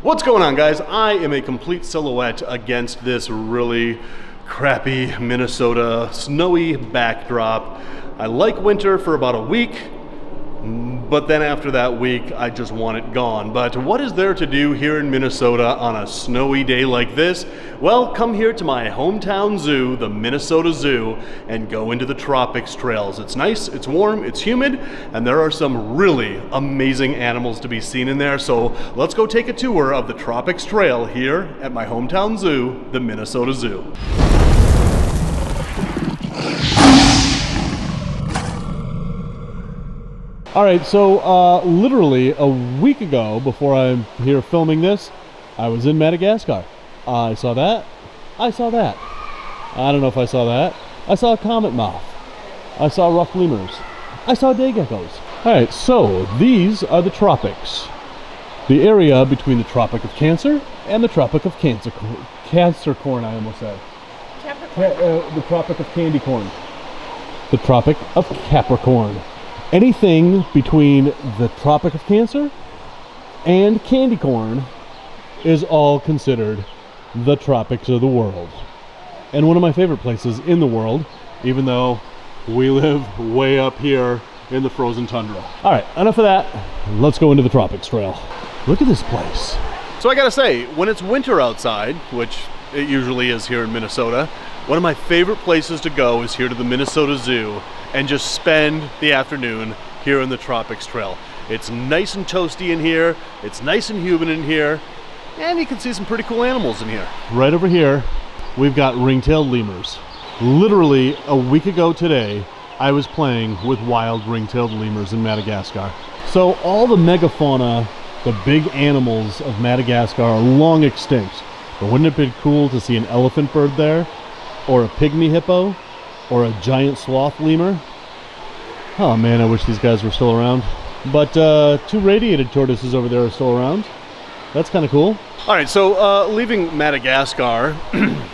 What's going on, guys? I am a complete silhouette against this really crappy Minnesota snowy backdrop. I like winter for about a week, but then after that week, I just want it gone. But what is there to do here in Minnesota on a snowy day like this? Well, come here to my hometown zoo, the Minnesota Zoo, and go into the Tropics Trails. It's nice, it's warm, it's humid, and there are some really amazing animals to be seen in there. So let's go take a tour of the Tropics Trail here at my hometown zoo, the Minnesota Zoo. All right, so literally a week ago, before I'm here filming this, I was in Madagascar. I saw that. I saw that. I don't know if I saw that. I saw a comet moth. I saw rough lemurs. I saw day geckos. All right, so these are the tropics. The area between the Tropic of Cancer and the Tropic of Cancer corn, I almost said. Capricorn. The Tropic of Candy Corn. The Tropic of Capricorn. Anything between the Tropic of Cancer and candy corn is all considered the tropics of the world. And one of my favorite places in the world, even though we live way up here in the frozen tundra. All right, enough of that. Let's go into the Tropics Trail. Look at this place. So I gotta say, when it's winter outside, which it usually is here in Minnesota, one of my favorite places to go is here to the Minnesota Zoo and just spend the afternoon here in the Tropics Trail. It's nice and toasty in here, it's nice and humid in here, and you can see some pretty cool animals in here. Right over here, we've got ring-tailed lemurs. Literally a week ago today, I was playing with wild ring-tailed lemurs in Madagascar. So all the megafauna, the big animals of Madagascar are long extinct. But wouldn't it have been cool to see an elephant bird there? Or a pygmy hippo? Or a giant sloth lemur? Oh man, I wish these guys were still around. But two radiated tortoises over there are still around. That's kind of cool. All right, so leaving Madagascar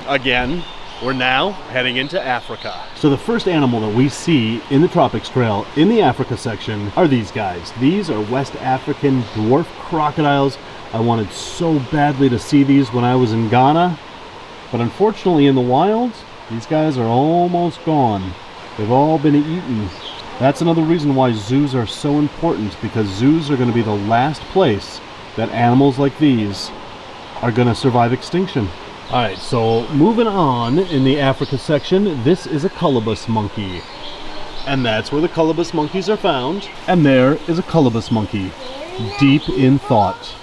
again, we're now heading into Africa. So the first animal that we see in the Tropics Trail in the Africa section are these guys. These are West African dwarf crocodiles. I wanted so badly to see these when I was in Ghana, but unfortunately in the wild, these guys are almost gone. They've all been eaten. That's another reason why zoos are so important, because zoos are going to be the last place that animals like these are going to survive extinction. All right, so moving on in the Africa section, this is a colobus monkey. And that's where the colobus monkeys are found. And there is a colobus monkey, deep in thought.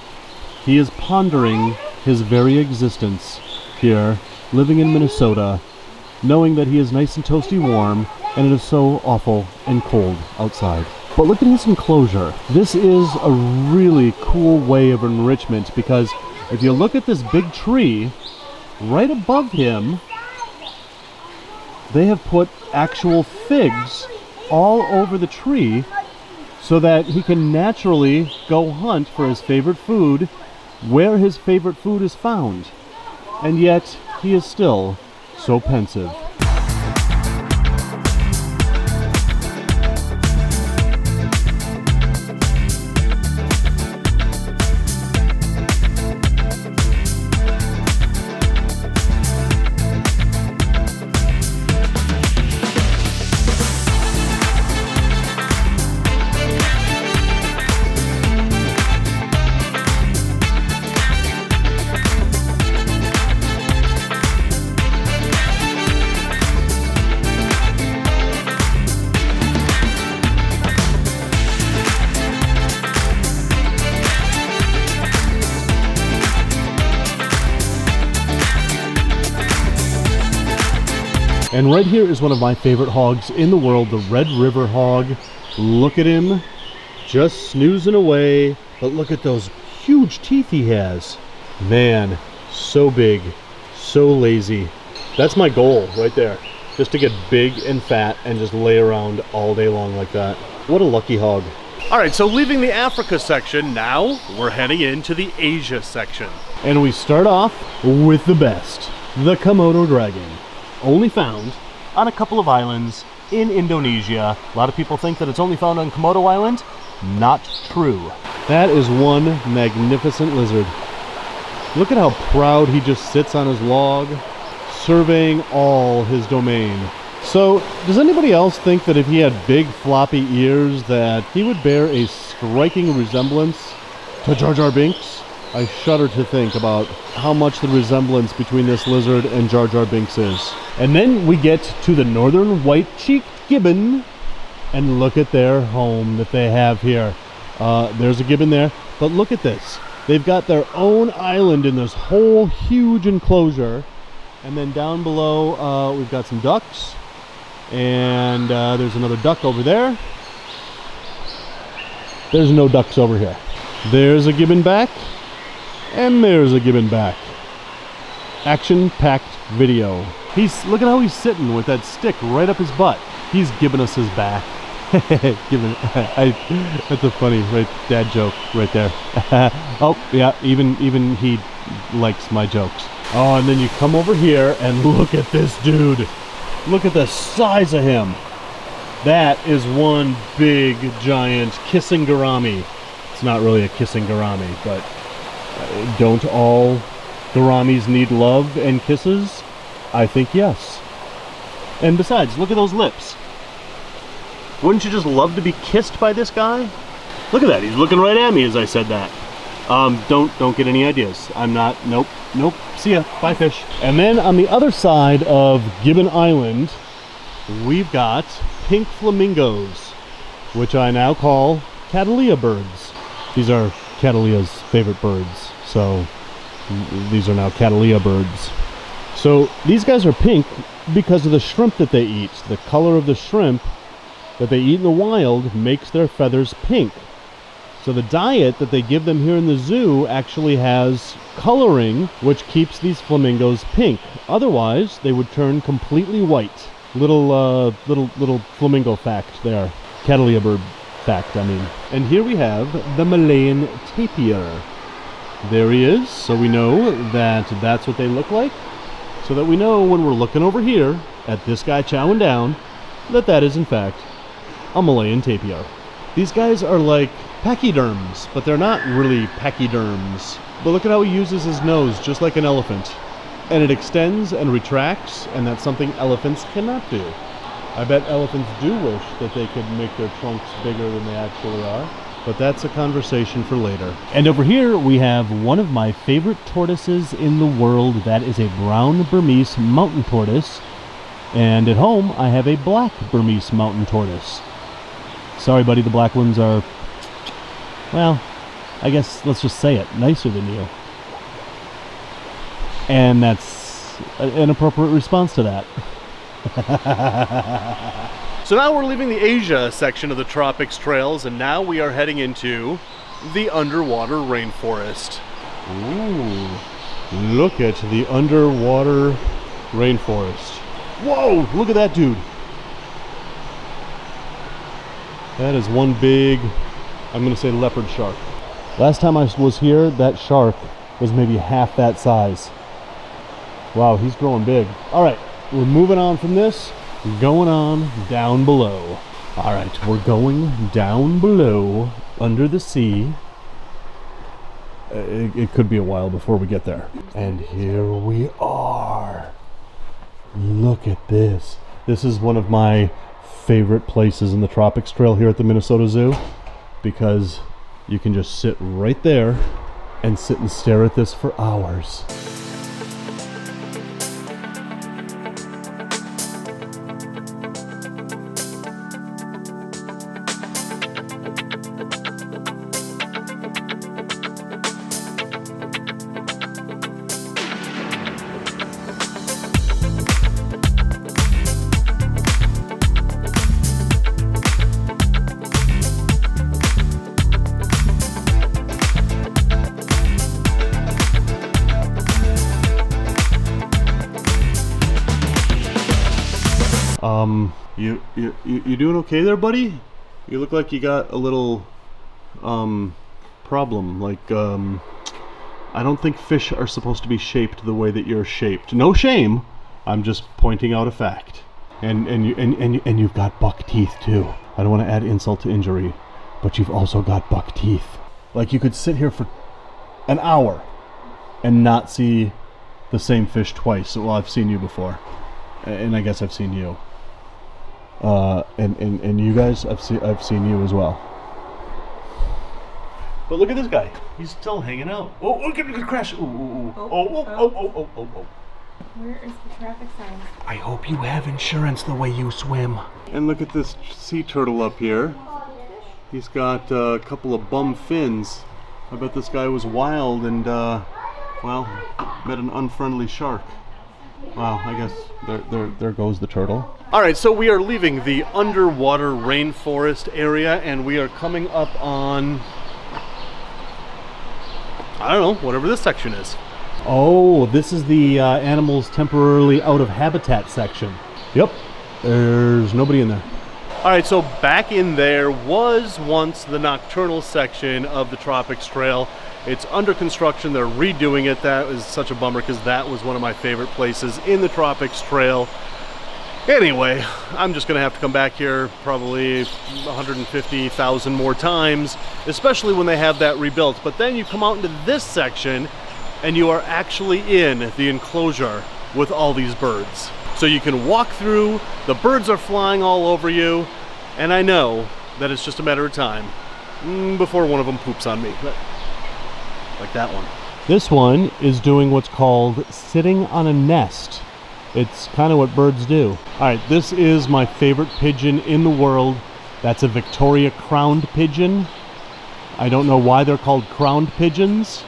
He is pondering his very existence here, living in Minnesota, knowing that he is nice and toasty warm, and it is so awful and cold outside. But look at his enclosure. This is a really cool way of enrichment, because if you look at this big tree, right above him, they have put actual figs all over the tree so that he can naturally go hunt for his favorite food where his favorite food is found. And yet, he is still so pensive. And right here is one of my favorite hogs in the world, the Red River hog. Look at him, just snoozing away. But look at those huge teeth he has. Man, so big, so lazy. That's my goal right there. Just to get big and fat and just lay around all day long like that. What a lucky hog. All right, so leaving the Africa section, now we're heading into the Asia section. And we start off with the best, the Komodo dragon. Only found on a couple of islands in Indonesia. A lot of people think that it's only found on Komodo Island. Not true. That is one magnificent lizard. Look at how proud he just sits on his log, surveying all his domain. So, does anybody else think that if he had big floppy ears that he would bear a striking resemblance to Jar Jar Binks? I shudder to think about how much the resemblance between this lizard and Jar Jar Binks is. And then we get to the northern white-cheeked gibbon, and look at their home that they have here. There's a gibbon there, but look at this. They've got their own island in this whole huge enclosure. And then down below, we've got some ducks. And there's another duck over there. There's no ducks over here. There's a gibbon back. And there's a gibbon back. Action-packed video. Look at how he's sitting with that stick right up his butt. He's giving us his back. That's a funny dad joke right there. Oh yeah, even he likes my jokes. Oh, and then you come over here and look at this dude. Look at the size of him. That is one big giant kissing gourami. It's not really a kissing gourami, but don't all gouramis need love and kisses? I think yes. And besides, look at those lips. Wouldn't you just love to be kissed by this guy? Look at that, he's looking right at me as I said that. Don't get any ideas. I'm not, nope, see ya, bye fish. And then on the other side of Gibbon Island, we've got pink flamingos, which I now call Catalea birds. These are Catalea's favorite birds, so these are now Catalea birds. So these guys are pink because of the shrimp that they eat. The color of the shrimp that they eat in the wild makes their feathers pink. So the diet that they give them here in the zoo actually has coloring, which keeps these flamingos pink. Otherwise, they would turn completely white. Little flamingo fact there. Catalea bird fact, I mean. And here we have the Malayan tapir. There he is, so we know that that's what they look like. So that we know when we're looking over here at this guy chowing down, that is in fact a Malayan tapir. These guys are like pachyderms, but they're not really pachyderms. But look at how he uses his nose just like an elephant. And it extends and retracts, and that's something elephants cannot do. I bet elephants do wish that they could make their trunks bigger than they actually are, but that's a conversation for later. And over here we have one of my favorite tortoises in the world. That is a brown Burmese mountain tortoise. And at home I have a black Burmese mountain tortoise. Sorry buddy, the black ones are, well, I guess let's just say it, nicer than you. And that's an appropriate response to that. So now we're leaving the Asia section of the Tropics Trails, and now we are heading into the underwater rainforest. Ooh, look at the underwater rainforest. Whoa, look at that dude. That is one big, I'm going to say leopard shark. Last time I was here, that shark was maybe half that size. Wow, he's growing big. All right, we're moving on from this, going on down below. All right, we're going down below, under the sea. It could be a while before we get there. And here we are. Look at this. This is one of my favorite places in the Tropics Trail here at the Minnesota Zoo, because you can just sit right there and sit and stare at this for hours. You doing okay there, buddy? You look like you got a little problem. Like I don't think fish are supposed to be shaped the way that you're shaped. No shame. I'm just pointing out a fact. And you've got buck teeth too. I don't want to add insult to injury, but you've also got buck teeth. Like you could sit here for an hour and not see the same fish twice. Well, I've seen you before, and I guess I've seen you. And you guys, I've seen you as well. But look at this guy. He's still hanging out. Oh, look at the crash. Ooh, ooh, ooh. Oh. Where is the traffic sign? I hope you have insurance the way you swim. And look at this sea turtle up here. He's got a couple of bum fins. I bet this guy was wild and, well, met an unfriendly shark. Wow, I guess there goes the turtle. All right, so we are leaving the underwater rainforest area and we are coming up on, I don't know, whatever this section is. Oh, this is the animals temporarily out of habitat section. Yep, there's nobody in there. All right, so back in there was once the nocturnal section of the Tropics Trail. It's under construction, they're redoing it. That is such a bummer because that was one of my favorite places in the Tropics Trail. Anyway, I'm just gonna have to come back here probably 150,000 more times, especially when they have that rebuilt. But then you come out into this section and you are actually in the enclosure with all these birds. So you can walk through, the birds are flying all over you, and I know that it's just a matter of time before one of them poops on me. Like that one. This one is doing what's called sitting on a nest. It's kind of what birds do. All right, this is my favorite pigeon in the world. That's a Victoria crowned pigeon. I don't know why they're called crowned pigeons.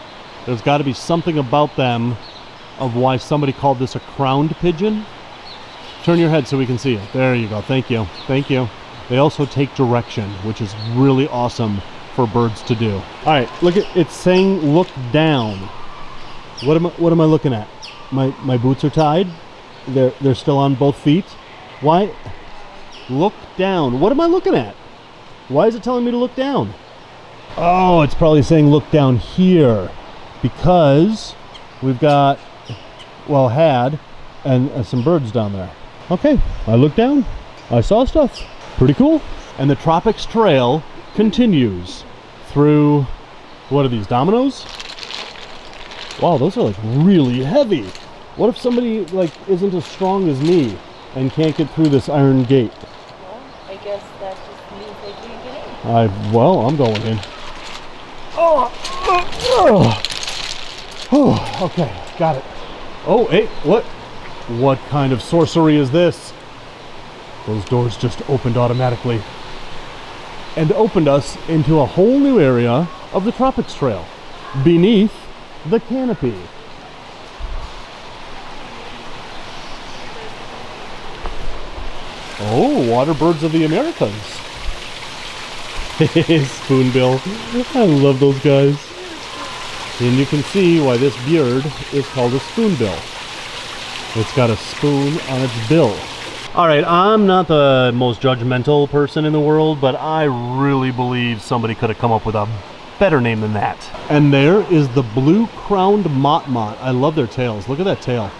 There's got to be something about them of why somebody called this a crowned pigeon. Turn your head so we can see it. There you go. Thank you. Thank you. They also take direction, which is really awesome for birds to do. All right, look at it's saying look down. What am I looking at? My boots are tied. They're still on both feet. Why? Look down. What am I looking at? Why is it telling me to look down? Oh, it's probably saying look down here because we've got, well, and some birds down there. Okay, I looked down. I saw stuff. Pretty cool. And the Tropics Trail continues through, what are these, dominoes? Wow, those are like really heavy. What if somebody like isn't as strong as me and can't get through this iron gate? Well, I guess that just means they can't get in. Well, I'm going in. Oh, okay, got it. Oh, hey, what? What kind of sorcery is this? Those doors just opened automatically and opened us into a whole new area of the Tropics Trail beneath the canopy. Oh, water birds of the Americas. Spoonbill. I love those guys. And you can see why this beard is called a spoonbill. It's got a spoon on its bill. All right, I'm not the most judgmental person in the world, but I really believe somebody could have come up with a better name than that. And there is the blue-crowned motmot. I love their tails. Look at that tail.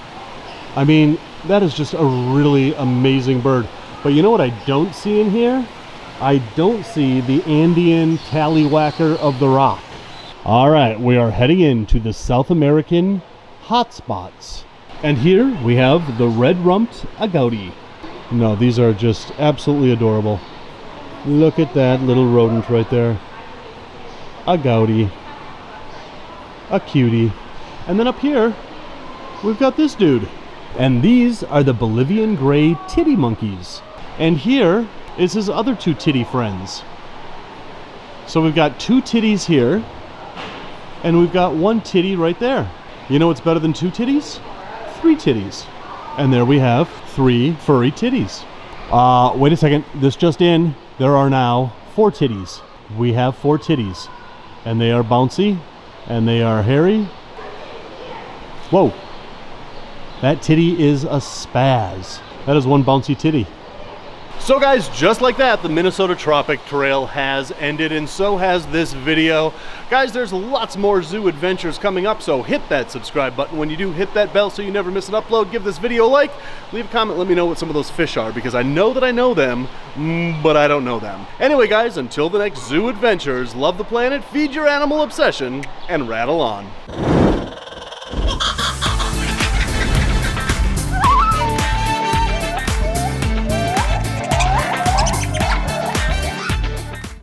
I mean, that is just a really amazing bird. But you know what I don't see in here? I don't see the Andean tallywhacker of the rock. All right, we are heading into the South American hotspots. And here we have the red-rumped agouti. No, these are just absolutely adorable. Look at that little rodent right there. Agouti. A cutie. And then up here, we've got this dude. And these are the Bolivian gray titty monkeys. And here is his other two titty friends. So we've got two titties here, and we've got one titty right there. You know what's better than two titties? Three titties. And there we have three furry titties. Wait a second, this just in, there are now 4 titties. We have 4 titties, and they are bouncy, and they are hairy. Whoa, that titty is a spaz. That is one bouncy titty. So guys, just like that, the Minnesota Tropic Trail has ended, and so has this video. Guys, there's lots more zoo adventures coming up, so hit that subscribe button. When you do, hit that bell so you never miss an upload. Give this video a like, leave a comment, let me know what some of those fish are, because I know that I know them, but I don't know them. Anyway guys, until the next zoo adventures, love the planet, feed your animal obsession, and rattle on.